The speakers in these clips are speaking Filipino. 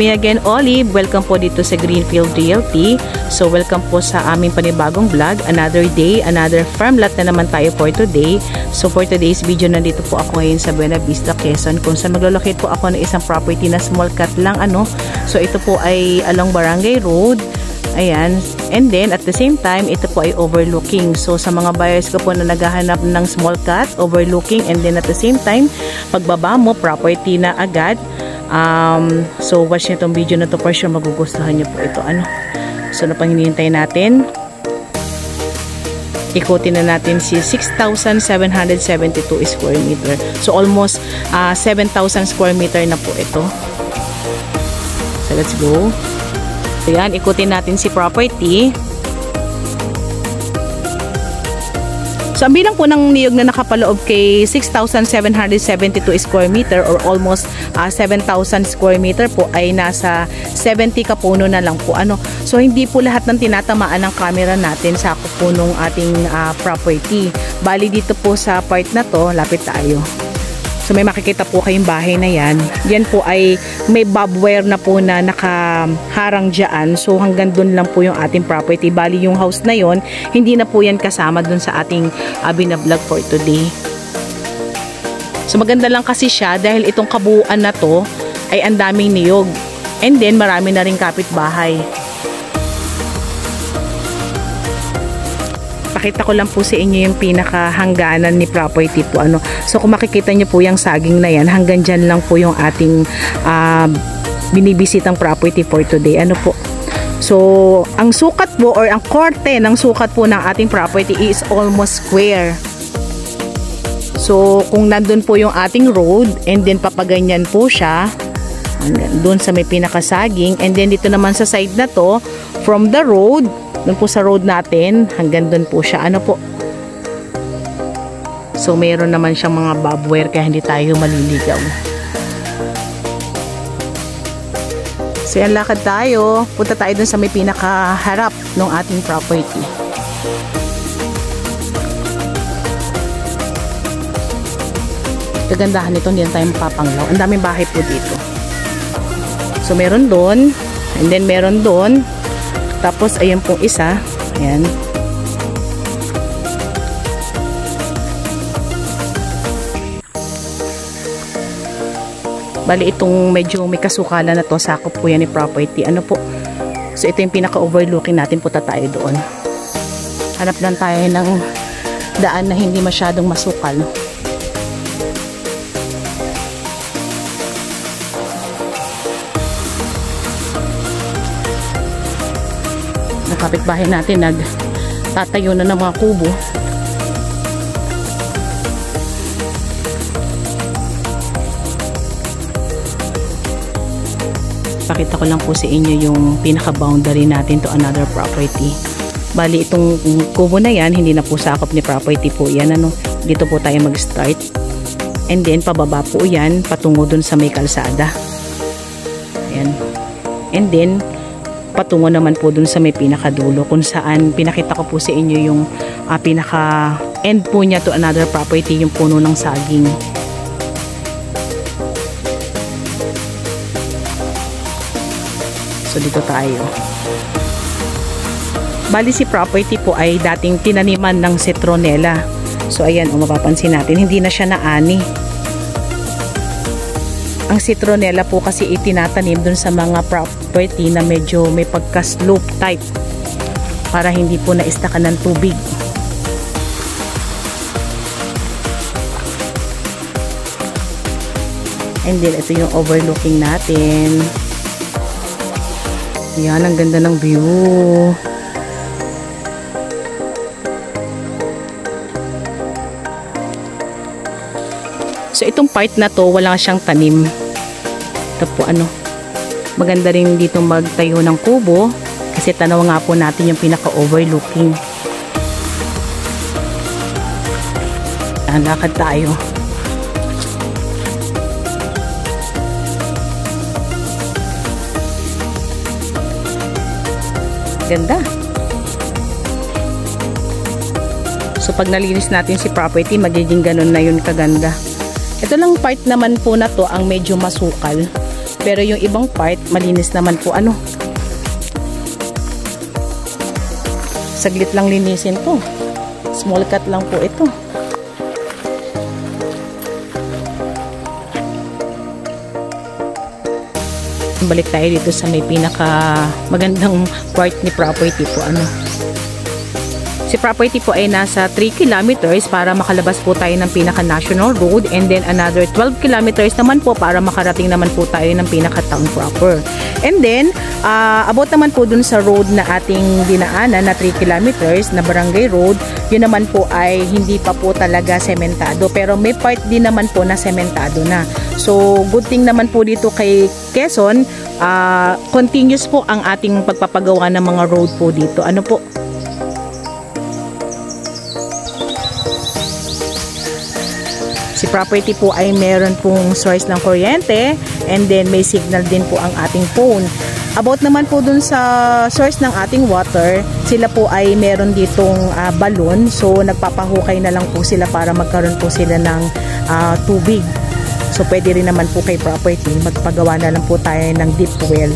me again, Olive. Welcome po dito sa Greenfield Realty. So welcome po sa aming panibagong vlog. Another day, another farm lot na naman tayo for today. So for today's video, nandito po ako ngayon sa Buena Vista, Quezon, kung saan maglolocate po ako ng isang property na small cut lang So ito po ay along Barangay Road. Ayan. And then, at the same time, ito po ay overlooking. So, sa mga buyers ko po na naghahanap ng small cut, overlooking, and then at the same time, pagbaba mo, property na agad. So, watch nyo itong video na to, for sure magugustuhan nyo po ito. So, napang hinihintay natin. Ikutin na natin si 6,772 square meter. So, almost 7,000 square meter na po ito. So, let's go. So yan, ikutin natin si property. So ang bilang po ng niyog na nakapaloob kay 6,772 square meter or almost 7,000 square meter po ay nasa 70 kapuno na lang po. So hindi po lahat ng tinatamaan ng camera natin sa po nung ating property. Bali dito po sa part na to, lapit tayo. So may makikita po kayong bahay na yan. Yan po ay may barbed wire na po na nakaharang dyan. So hanggang dun lang po yung ating property. Bali yung house na yon, hindi na po yan kasama dun sa ating binablog for today. So maganda lang kasi siya dahil itong kabuuan na to ay ang daming niyog. And then marami na rin kapitbahay. Pakita ko lang po sa inyo yung pinakahangganan ni property po. So kung makikita nyo po yung saging na yan, hanggang dyan lang po yung ating binibisitang property for today. Po. So ang sukat po or ang korte ng sukat po ng ating property is almost square. So kung nandun po yung ating road and then papaganyan po siya, doon sa may pinakasaging, and then dito naman sa side na to, from the road, doon po sa road natin, hanggang doon po siya. Po? So, mayroon naman siyang mga barbed wire kaya hindi tayo maliligaw. So, yan, lakad tayo. Punta tayo doon sa may pinakaharap ng ating property. Kagandahan nito, hindi na tayo mapapanglaw. Ang daming bahay po dito. So, meron doon, and then meron doon. Tapos, ayan pong isa. Ayan. Bali, itong medyo may kasukalan na to, sakop po yan ni property. Po? So, ito yung pinaka-overlooking natin. Punta tayo doon. Hanap lang tayo ng daan na hindi masyadong masukal. Kapitbahay natin nagtatayo na ng mga kubo. Pakita ko lang po sa inyo yung pinaka-boundary natin to another property. Bali itong kubo na yan, hindi na po sakop ni property po yan. Dito po tayo mag-start. And then pababa po yan patungo dun sa may kalsada. Ayan. And then patungo naman po dun sa may pinakadulo kung saan pinakita ko po sa inyo yung pinaka end po niya to another property, yung puno ng saging. So dito tayo. Bali si property po ay dating tinaniman ng citronella. So ayan, mapapansin natin hindi na siya naani. Ang citronella po kasi itinatanim dun sa mga property na medyo may pagka-slope type para hindi po naistakan ng tubig. And then ito yung overlooking natin. Yan, ang ganda ng view. So itong part na to wala siyang tanim. Ito po maganda rin dito magtayo ng kubo kasi tanaw nga po natin yung pinaka-overlooking. Lakad tayo. Ganda. So pag nalinis natin si property, magiging ganun na yun kaganda. Ito lang part naman po na to ang medyo masukal. Pero yung ibang part, malinis naman po ano. Saglit lang linisin to. Small cut lang po ito. Balik tayo dito sa may pinaka magandang part ni property po ano. Si property po ay nasa 3 kilometers para makalabas po tayo ng pinaka national road, and then another 12 kilometers naman po para makarating naman po tayo ng pinaka town proper. And then about naman po dun sa road na ating dinaanan na 3 kilometers na barangay road, yun naman po ay hindi pa po talaga sementado, pero may part din naman po na sementado na. So good thing naman po dito kay Quezon, continuous po ang ating pagpapagawa ng mga road po dito. Ano po? Si property po ay meron pong source ng kuryente, and then may signal din po ang ating phone. About naman po dun sa source ng ating water, sila po ay meron ditong balon, so nagpapahukay na lang po sila para magkaroon po sila ng tubig. So pwede rin naman po kay property, magpagawa na lang po tayo ng deep well.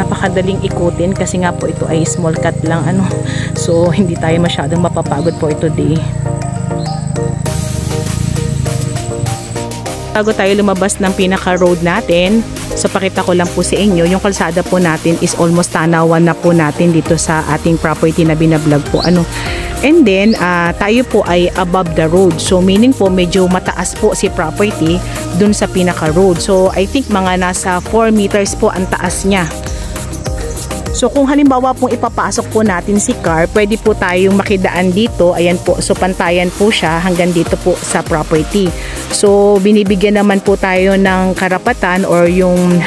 Napakadaling ikutin kasi nga po ito ay small cut lang ano, so hindi tayo masyadong mapapagod for today. Bago tayo lumabas ng pinaka road natin, so pakita ko lang po sa inyo, yung kalsada po natin is almost tanawan na po natin dito sa ating property na binablog po ano. And then tayo po ay above the road, so meaning po medyo mataas po si property dun sa pinaka road. So I think mga nasa 4 meters po ang taas niya. So kung halimbawa pong ipapasok po natin si car, pwede po tayong makidaan dito. Ayan po, so pantayan po siya hanggang dito po sa property. So binibigyan naman po tayo ng karapatan or yung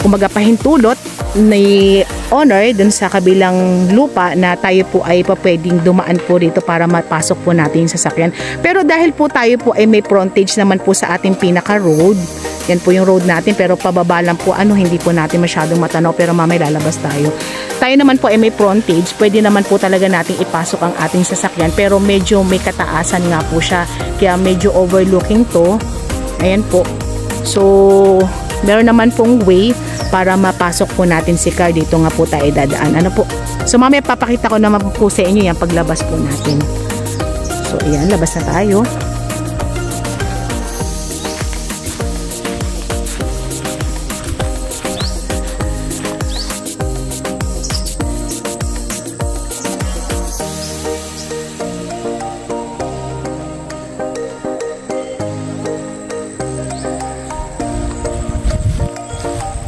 kumaga pahintulot ni owner dun sa kabilang lupa na tayo po ay pwedeng dumaan po dito para mapasok po natin yung sasakyan. Pero dahil po tayo po ay may frontage naman po sa ating pinaka road, yan po yung road natin, pero pababa lang po ano, hindi po natin masyadong matanaw, pero mamaya lalabas tayo. Tayo naman po ay may frontage, pwede naman po talaga nating ipasok ang ating sasakyan, pero medyo may kataasan nga po siya, kaya medyo overlooking to. Ayan po. So meron naman pong way para mapasok po natin si car. Dito nga po tayo dadaan. Ano po? So mamaya papakita ko naman po sa inyo yan paglabas po natin. So ayan, labas na tayo.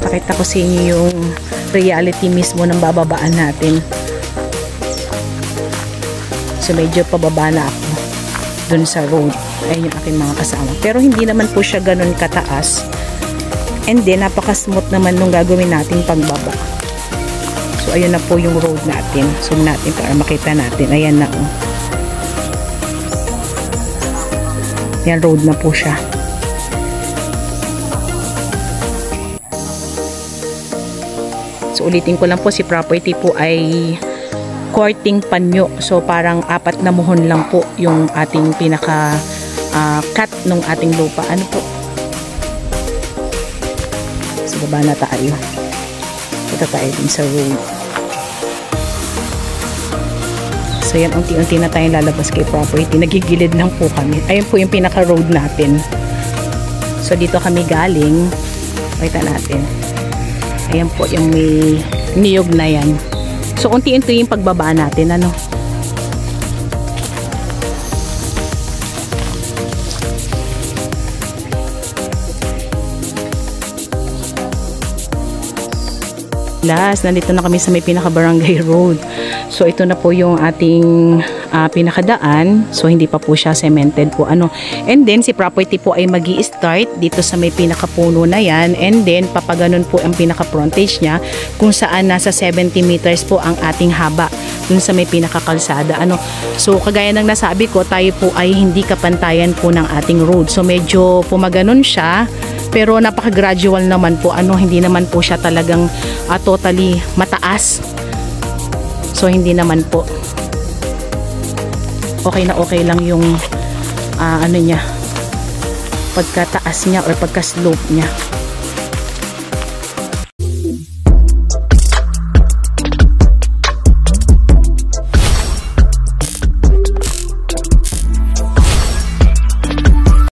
Pakita ko sa inyo yung reality mismo ng bababaan natin. So medyo pababa na ako dun sa road. Ayun yung aking mga kasama. Pero hindi naman po siya ganun kataas. And then napaka-smooth naman nung gagawin nating pagbaba. So ayun na po yung road natin. Zoom natin para makita natin. Ayan na oh. Yan, road na po siya. So ulitin ko lang po, si property po ay courting panyo. So parang 4 na muhon lang po yung ating pinaka cut ng ating lupa. Ano po? So baba na tayo. Ito tayo din sa road. So yan, unti-unti na tayong lalabas kay property. Nagigilid lang po kami. Ayun po yung pinaka road natin. So dito kami galing. Kita natin. Ayan po yung may niyog na yan. So unti-unti yung pagbaba natin ano. Last, nandito na kami sa may pinaka barangay road. So ito na po yung ating pinakadaan. So hindi pa po siya cemented po ano. And then si property po ay magi-start dito sa may pinakapuno na yan, and then papaganon po ang pinaka frontage niya kung saan nasa 70 meters po ang ating haba. dun sa may pinakakalsada. So kagaya ng nasabi ko, tayo po ay hindi kapantayan po ng ating road. So medyo pumaganon siya, pero napaka-gradual naman po. Hindi naman po siya talagang totally mataas. So hindi naman po. Okay na okay lang yung niya, pagkataas niya or pagka-slope niya.